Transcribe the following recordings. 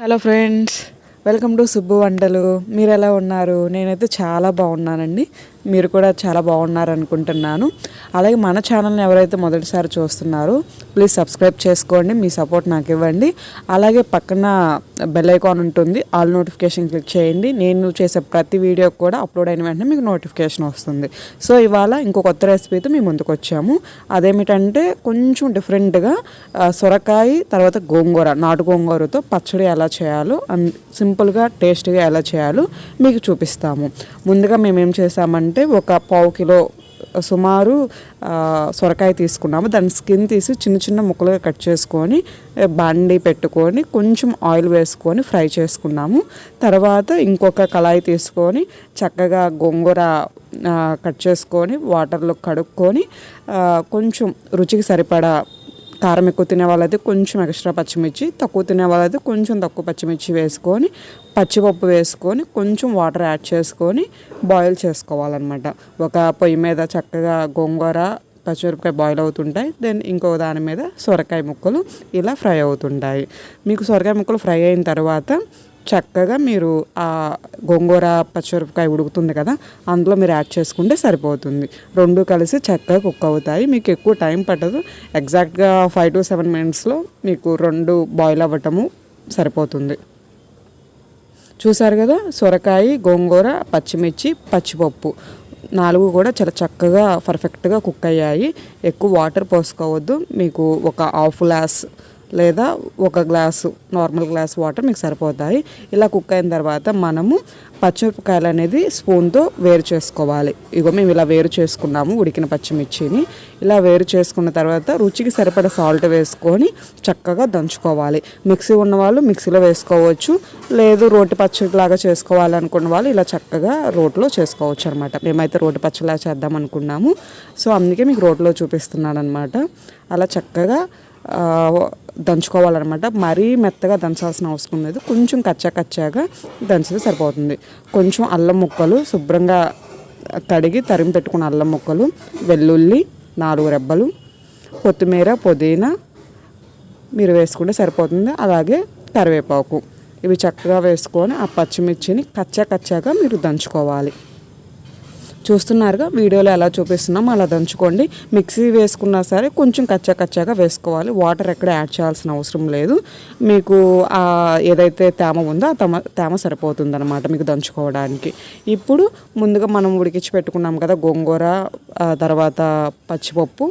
Hello friends, welcome to Subbu వంటలు. మీరు ఎలా ఉన్నారు? నేనైతే చాలా బాగున్నానండి. మీరు కూడా చాలా బాగున్నారు అనుకుంటున్నాను. అలాగే మన ఛానల్ని ఎవరైతే మొదటిసారి చూస్తున్నారో ప్లీజ్ సబ్స్క్రైబ్ చేసుకోండి. మీ సపోర్ట్ నాకు ఇవ్వండి. అలాగే పక్కన బెల్ ఐకాన్ ఉంటుంది, ఆల్ నోటిఫికేషన్ క్లిక్ చేయండి. నేను చేసే ప్రతి వీడియో కూడా అప్లోడ్ అయిన వెంటనే మీకు నోటిఫికేషన్ వస్తుంది. సో ఇవాళ ఇంకో కొత్త రెసిపీతో మీ ముందుకు వచ్చాము. అదేమిటంటే కొంచెం డిఫరెంట్గా సొరకాయ తర్వాత గోంగూర, నాటు గోంగూరతో పచ్చడి ఎలా చేయాలో సింపుల్గా టేస్ట్గా ఎలా చేయాలో మీకు చూపిస్తాము. ముందుగా మేము ఏం చేసామంటే ఒక పావు కిలో సుమారు సొరకాయ తీసుకున్నాము. దాని స్కిన్ తీసి చిన్న చిన్న ముక్కలుగా కట్ చేసుకొని బండి పెట్టుకొని కొంచెం ఆయిల్ వేసుకొని ఫ్రై చేసుకున్నాము. తర్వాత ఇంకొక కళాయి తీసుకొని చక్కగా గోంగూర కట్ చేసుకొని వాటర్లో కడుక్కొని కొంచెం రుచికి సరిపడా కారం ఎక్కువ తినే వాళ్ళైతే కొంచెం ఎక్స్ట్రా పచ్చిమిర్చి, తక్కువ తినే వాళ్ళైతే కొంచెం తక్కువ పచ్చిమిర్చి వేసుకొని పచ్చిపప్పు వేసుకొని కొంచెం వాటర్ యాడ్ చేసుకొని బాయిల్ చేసుకోవాలన్నమాట. ఒక పొయ్యి మీద చక్కగా గోంగూర పచ్చిమిరపకాయ బాయిల్ అవుతుంటాయి. దెన్ ఇంకో దాని మీద సొరకాయ ముక్కలు ఇలా ఫ్రై అవుతుంటాయి. మీకు సొరకాయ ముక్కలు ఫ్రై అయిన తర్వాత చక్కగా మీరు ఆ గోంగూర పచ్చిమిరపకాయ ఉడుకుతుంది కదా, అందులో మీరు యాడ్ చేసుకుంటే సరిపోతుంది. రెండు కలిసి చక్కగా కుక్ అవుతాయి. మీకు ఎక్కువ టైం పట్టదు. ఎగ్జాక్ట్గా 5 to 7 minutesలో మీకు రెండు బాయిల్ అవ్వటము సరిపోతుంది. చూసారు కదా, సొరకాయ, గోంగూర, పచ్చిమిర్చి, పచ్చిపప్పు 4 కూడా చాలా చక్కగా పర్ఫెక్ట్గా కుక్ అయ్యాయి. ఎక్కువ వాటర్ పోసుకోవద్దు. మీకు ఒక హాఫ్ గ్లాస్ లేదా ఒక గ్లాసు నార్మల్ గ్లాస్ వాటర్ మీకు సరిపోతాయి. ఇలా కుక్ అయిన తర్వాత మనము పచ్చిమిరపకాయలు అనేది స్పూన్తో వేరు చేసుకోవాలి. ఇగో మేము ఇలా వేరు చేసుకున్నాము ఉడికిన పచ్చిమిర్చిని. ఇలా వేరు చేసుకున్న తర్వాత రుచికి సరిపడా సాల్ట్ వేసుకొని చక్కగా దంచుకోవాలి. మిక్సీ ఉన్న వాళ్ళు మిక్సీలో వేసుకోవచ్చు, లేదు రోటి పచ్చడిలాగా చేసుకోవాలనుకున్న వాళ్ళు ఇలా చక్కగా రోట్లో చేసుకోవచ్చు అనమాట. మేమైతే రోటి పచ్చడిలాగా చేద్దాం అనుకున్నాము. సో అందుకే మీకు రోట్లో చూపిస్తున్నాను అనమాట. అలా చక్కగా దంచుకోవాలన్నమాట. మరీ మెత్తగా దంచాల్సిన అవసరం లేదు. కొంచెం కచ్చాగా దంచితే సరిపోతుంది. కొంచెం అల్లం ముక్కలు శుభ్రంగా కడిగి తరిమి పెట్టుకున్న అల్లం ముక్కలు, వెల్లుల్లి 4 రెబ్బలు, కొత్తిమీర, పుదీనా మీరు వేసుకుంటే సరిపోతుంది. అలాగే కరివేపాకు ఇవి చక్కగా వేసుకొని ఆ పచ్చిమిర్చిని కచ్చాగా మీరు దంచుకోవాలి. చూస్తున్నారుగా వీడియోలో ఎలా చూపిస్తున్నాం అలా దంచుకోండి. మిక్సీ వేసుకున్నా సరే కొంచెం కచ్చాగా వేసుకోవాలి. వాటర్ ఎక్కడ యాడ్ చేయాల్సిన అవసరం లేదు. మీకు ఏదైతే తేమ ఉందో ఆ తేమ సరిపోతుంది అనమాట మీకు దంచుకోవడానికి. ఇప్పుడు ముందుగా మనం ఉడికించి పెట్టుకున్నాం కదా గోంగూర, తర్వాత పచ్చిపప్పు,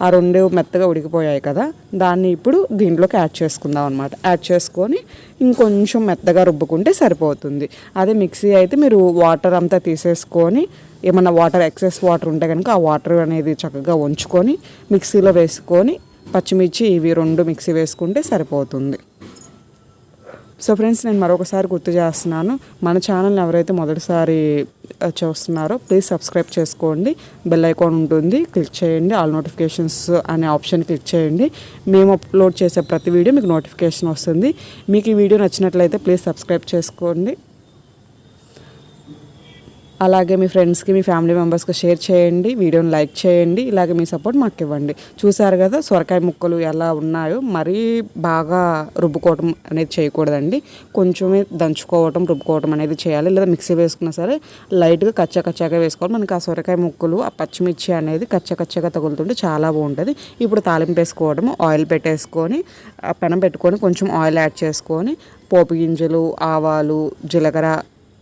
ఆ 2 మెత్తగా ఉడికిపోయాయి కదా, దాన్ని ఇప్పుడు దీంట్లోకి యాడ్ చేసుకుందాం అనమాట. యాడ్ చేసుకొని ఇంకొంచెం మెత్తగా రుబ్బుకుంటే సరిపోతుంది. అదే మిక్సీ అయితే మీరు వాటర్ అంతా తీసేసుకొని ఏమన్నా వాటర్ ఎక్సెస్ వాటర్ ఉంటే కనుక ఆ వాటర్ అనేది చక్కగా ఉంచుకొని మిక్సీలో వేసుకొని పచ్చిమిర్చి ఇవి 2 మిక్సీ వేసుకుంటే సరిపోతుంది. సో ఫ్రెండ్స్, నేను మరొకసారి గుర్తు చేస్తున్నాను, మన ఛానల్ని ఎవరైతే మొదటిసారి చూస్తున్నారో ప్లీజ్ సబ్స్క్రైబ్ చేసుకోండి. బెల్ ఐకాన్ ఉంటుంది, క్లిక్ చేయండి. ఆల్ నోటిఫికేషన్స్ అనే ఆప్షన్ క్లిక్ చేయండి. మేము అప్లోడ్ చేసే ప్రతి వీడియో మీకు నోటిఫికేషన్ వస్తుంది. మీకు ఈ వీడియో నచ్చినట్లయితే ప్లీజ్ సబ్స్క్రైబ్ చేసుకోండి. అలాగే మీ ఫ్రెండ్స్కి, మీ ఫ్యామిలీ మెంబర్స్కి షేర్ చేయండి. వీడియోని లైక్ చేయండి. ఇలాగే మీ సపోర్ట్ మాకు ఇవ్వండి. చూసారు కదా సొరకాయ ముక్కలు ఎలా ఉన్నాయో. మరీ బాగా రుబ్బుకోవటం అనేది చేయకూడదండి. కొంచెమే దంచుకోవటం, రుబ్బుకోవటం అనేది చేయాలి. లేదా మిక్సీ వేసుకున్నా సరే లైట్గా కచ్చాగా వేసుకోవాలి. మనకి ఆ సొరకాయ ముక్కలు, ఆ పచ్చిమిర్చి అనేది కచ్చాగా తగులుతుంటే చాలా బాగుంటుంది. ఇప్పుడు తాలింపు వేసుకోవడము, ఆయిల్ పెట్టేసుకొని పెనం పెట్టుకొని కొంచెం ఆయిల్ యాడ్ చేసుకొని పోపు గింజలు, ఆవాలు, జీలకర్ర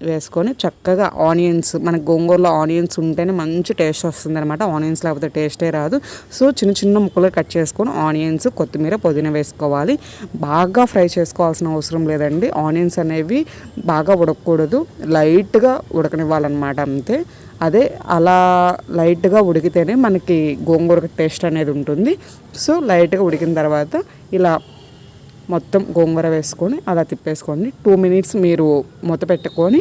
వేసుకొని చక్కగా ఆనియన్స్, మనకి గోంగూరలో ఆనియన్స్ ఉంటేనే మంచి టేస్ట్ వస్తుంది అనమాట. ఆనియన్స్ లేకపోతే టేస్టే రాదు. సో చిన్న ముక్కలు కట్ చేసుకొని ఆనియన్స్, కొత్తిమీర, పుదీనా వేసుకోవాలి. బాగా ఫ్రై చేసుకోవాల్సిన అవసరం లేదండి. ఆనియన్స్ అనేవి బాగా ఉడకకూడదు, లైట్గా ఉడకనివ్వాలన్నమాట అంతే. అదే అలా లైట్గా ఉడికితేనే మనకి గోంగూర టేస్ట్ అనేది ఉంటుంది. సో లైట్గా ఉడికిన తర్వాత ఇలా మొత్తం గోంగూర వేసుకొని అలా తిప్పేసుకోండి. 2 minutes మీరు మూత పెట్టుకొని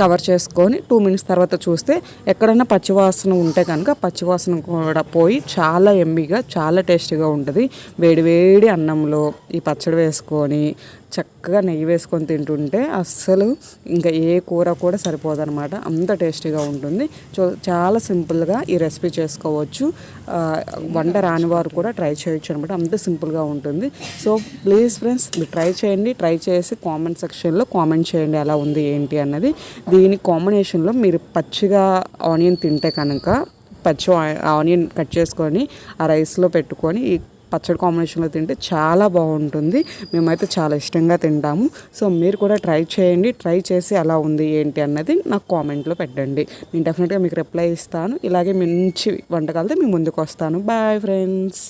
కవర్ చేసుకొని 2 minutes తర్వాత చూస్తే ఎక్కడైనా పచ్చివాసన ఉంటే కనుక పచ్చివాసన కూడా పోయి చాలా ఎమ్మీగా, చాలా టేస్టీగా ఉంటుంది. వేడి అన్నంలో ఈ పచ్చడి వేసుకొని చక్కగా నెయ్యి వేసుకొని తింటుంటే అస్సలు ఇంకా ఏ కూర కూడా సరిపోదన్నమాట, అంత టేస్టీగా ఉంటుంది. చాలా సింపుల్గా ఈ రెసిపీ చేసుకోవచ్చు. వంట రాని వారు కూడా ట్రై చేయొచ్చు అనమాట, అంత సింపుల్గా ఉంటుంది. సో ప్లీజ్ ఫ్రెండ్స్ మీరు ట్రై చేయండి. ట్రై చేసి కామెంట్ సెక్షన్లో కామెంట్ చేయండి ఎలా ఉంది ఏంటి అన్నది. దీని కాంబినేషన్లో మీరు పచ్చిగా ఆనియన్ తింటే కనుక పచ్చి ఆనియన్ కట్ చేసుకొని ఆ రైస్లో పెట్టుకొని ఈ పచ్చడి కాంబినేషన్లో తింటే చాలా బాగుంటుంది. మేమైతే చాలా ఇష్టంగా తింటాము. సో మీరు కూడా ట్రై చేయండి. ట్రై చేసి ఎలా ఉంది ఏంటి అన్నది నాకు కామెంట్లో పెట్టండి. నేను డెఫినెట్గా మీకు రిప్లై ఇస్తాను. ఇలాగే మంచి వంటకాలతో మీ ముందుకు వస్తాను. Bye friends.